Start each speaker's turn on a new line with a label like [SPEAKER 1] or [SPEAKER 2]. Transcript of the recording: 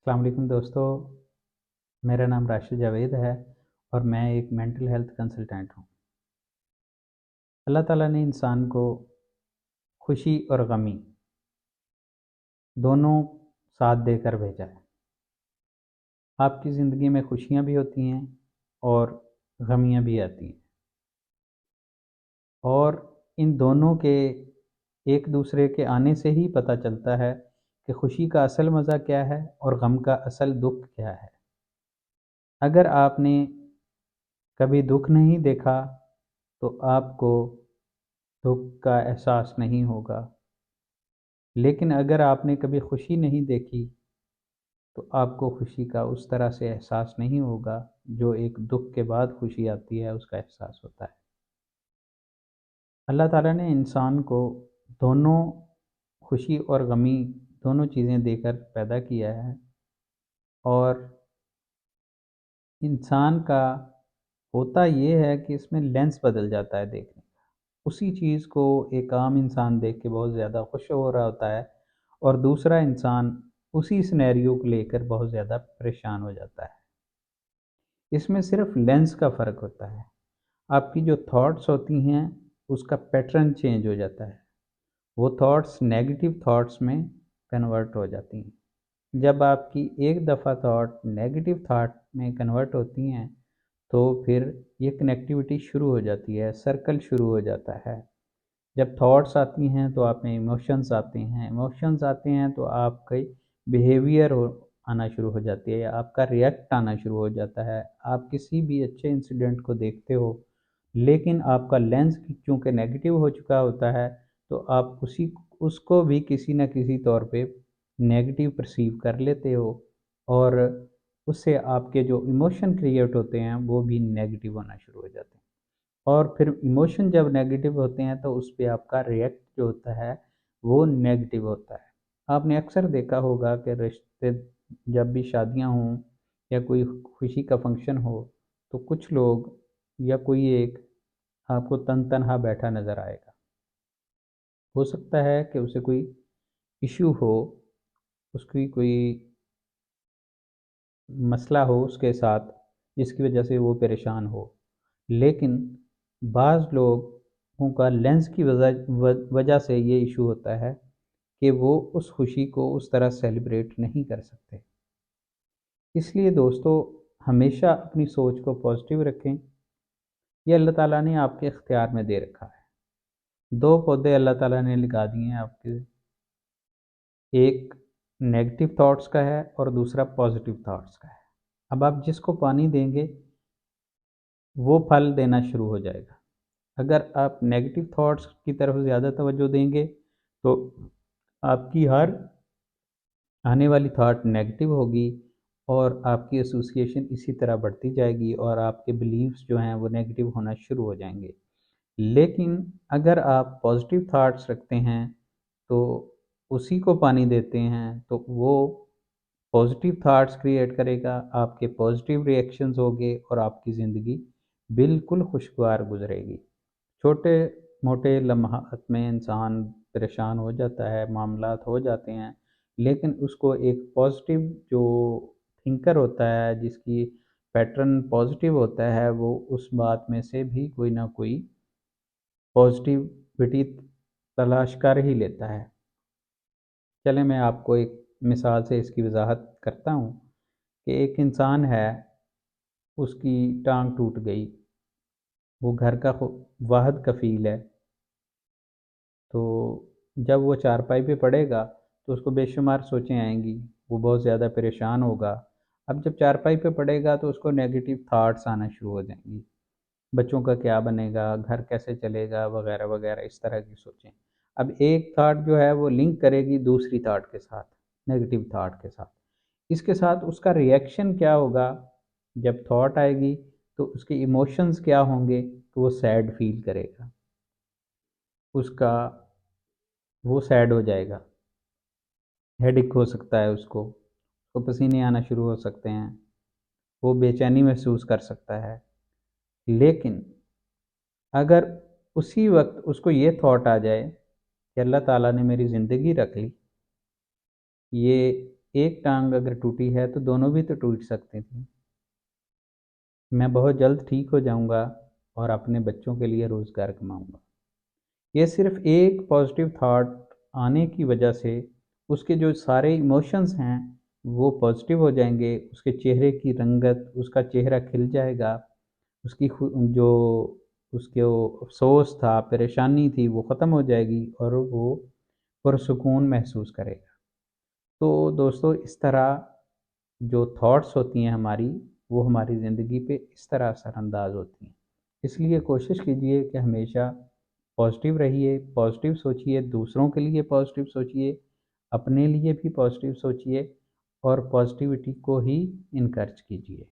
[SPEAKER 1] अस्सलाम वालेकुम दोस्तों। मेरा नाम राशिद जावेद है और मैं एक मेंटल हेल्थ कंसल्टेंट हूँ। अल्लाह ताला ने इंसान को खुशी और गमी दोनों साथ देकर भेजा है। आपकी ज़िंदगी में खुशियाँ भी होती हैं और गमियाँ भी आती हैं, और इन दोनों के एक दूसरे के आने से ही पता चलता है कि खुशी का असल मज़ा क्या है और गम का असल दुख क्या है। अगर आपने कभी दुख नहीं देखा तो आपको दुख का एहसास नहीं होगा, लेकिन अगर आपने कभी खुशी नहीं देखी तो आपको खुशी का उस तरह से एहसास नहीं होगा जो एक दुख के बाद खुशी आती है उसका एहसास होता है। अल्लाह ताला ने इंसान को दोनों खुशी और गमी दोनों चीज़ें देकर पैदा किया है, और इंसान का होता ये है कि इसमें लेंस बदल जाता है देखने का। उसी चीज़ को एक आम इंसान देख के बहुत ज़्यादा खुश हो रहा होता है, और दूसरा इंसान उसी सिनेरियो को लेकर बहुत ज़्यादा परेशान हो जाता है। इसमें सिर्फ लेंस का फ़र्क होता है। आपकी जो थॉट्स होती हैं उसका पैटर्न चेंज हो जाता है। वो थॉट्स नेगेटिव थॉट्स में कन्वर्ट हो जाती हैं। जब आपकी एक दफ़ा थॉट नेगेटिव थॉट में कन्वर्ट होती हैं तो फिर ये कनेक्टिविटी शुरू हो जाती है, सर्कल शुरू हो जाता है। जब थॉट्स आती हैं तो आप में इमोशंस आते हैं, इमोशंस आते हैं तो आपके बिहेवियर आना शुरू हो जाती है, आपका रिएक्ट आना शुरू हो जाता है। आप किसी भी अच्छे इंसिडेंट को देखते हो, लेकिन आपका लेंस चूँकि नेगेटिव हो चुका होता है, तो आप उसको भी किसी न किसी तौर पे नेगेटिव परसीव कर लेते हो, और उससे आपके जो इमोशन क्रिएट होते हैं वो भी नेगेटिव होना शुरू हो जाते हैं। और फिर इमोशन जब नेगेटिव होते हैं तो उस पे आपका रिएक्ट जो होता है वो नेगेटिव होता है। आपने अक्सर देखा होगा कि रिश्ते, जब भी शादियां हों या कोई खुशी का फंक्शन हो, तो कुछ लोग या कोई एक आपको तन-तनहा बैठा नज़र आएगा। हो सकता है कि उसे कोई इश्यू हो, उसकी कोई मसला हो उसके साथ जिसकी वजह से वो परेशान हो। लेकिन बाज़ लोगों का लेंस की वजह से ये इशू होता है कि वो उस खुशी को उस तरह सेलिब्रेट नहीं कर सकते। इसलिए दोस्तों, हमेशा अपनी सोच को पॉजिटिव रखें। ये अल्लाह ताला ने आपके इख्तियार में दे रखा है। दो पौधे अल्लाह ताला ने लगा दिए हैं आपके, एक नेगेटिव थॉट्स का है और दूसरा पॉजिटिव थॉट्स का है। अब आप जिसको पानी देंगे वो फल देना शुरू हो जाएगा। अगर आप नेगेटिव थॉट्स की तरफ ज़्यादा तवज्जो देंगे तो आपकी हर आने वाली थॉट नेगेटिव होगी, और आपकी एसोसिएशन इसी तरह बढ़ती जाएगी और आपके बिलीव्स जो हैं वो नेगेटिव होना शुरू हो जाएंगे। लेकिन अगर आप पॉजिटिव थॉट्स रखते हैं तो उसी को पानी देते हैं तो वो पॉजिटिव थॉट्स क्रिएट करेगा, आपके पॉजिटिव रिएक्शंस होंगे और आपकी ज़िंदगी बिल्कुल खुशगवार गुजरेगी। छोटे मोटे लम्हात में इंसान परेशान हो जाता है, मामलात हो जाते हैं, लेकिन उसको एक पॉजिटिव जो थिंकर होता है, जिसकी पैटर्न पॉजिटिव होता है, वो उस बात में से भी कोई ना कोई पॉजिटिविटी तलाश कर ही लेता है। चलें मैं आपको एक मिसाल से इसकी वजाहत करता हूँ कि एक इंसान है, उसकी टांग टूट गई, वो घर का वाहिद कफ़ील है। तो जब वो चारपाई पे पड़ेगा तो उसको बेशुमार सोचें आएंगी, वो बहुत ज़्यादा परेशान होगा। अब जब चारपाई पे पड़ेगा तो उसको नेगेटिव थाट्स आना शुरू हो जाएंगी, बच्चों का क्या बनेगा, घर कैसे चलेगा, वगैरह वगैरह इस तरह की सोचें। अब एक थाट जो है वो लिंक करेगी दूसरी थाट के साथ, नेगेटिव थाट के साथ। इसके साथ उसका रिएक्शन क्या होगा, जब थॉट आएगी तो उसके इमोशंस क्या होंगे, तो वो सैड फील करेगा, उसका वो सैड हो जाएगा, हेडेक हो सकता है उसको पसीने आना शुरू हो सकते हैं, वो बेचैनी महसूस कर सकता है। लेकिन अगर उसी वक्त उसको ये थॉट आ जाए कि अल्लाह ताला ने मेरी ज़िंदगी रख ली, ये एक टांग अगर टूटी है तो दोनों भी तो टूट सकती थी। मैं बहुत जल्द ठीक हो जाऊंगा और अपने बच्चों के लिए रोज़गार कमाऊंगा। ये सिर्फ एक पॉजिटिव थॉट आने की वजह से उसके जो सारे इमोशंस हैं वो पॉजिटिव हो जाएंगे, उसके चेहरे की रंगत, उसका चेहरा खिल जाएगा, उसकी जो उसके वो अफसोस था, परेशानी थी, वो ख़त्म हो जाएगी और वो पुरसुकून महसूस करेगा। तो दोस्तों, इस तरह जो थॉट्स होती हैं हमारी, वो हमारी ज़िंदगी पे इस तरह असरअंदाज होती हैं। इसलिए कोशिश कीजिए कि हमेशा पॉजिटिव रहिए, पॉजिटिव सोचिए, दूसरों के लिए पॉजिटिव सोचिए, अपने लिए भी पॉजिटिव सोचिए और पॉजिटिविटी को ही इनकरेज कीजिए।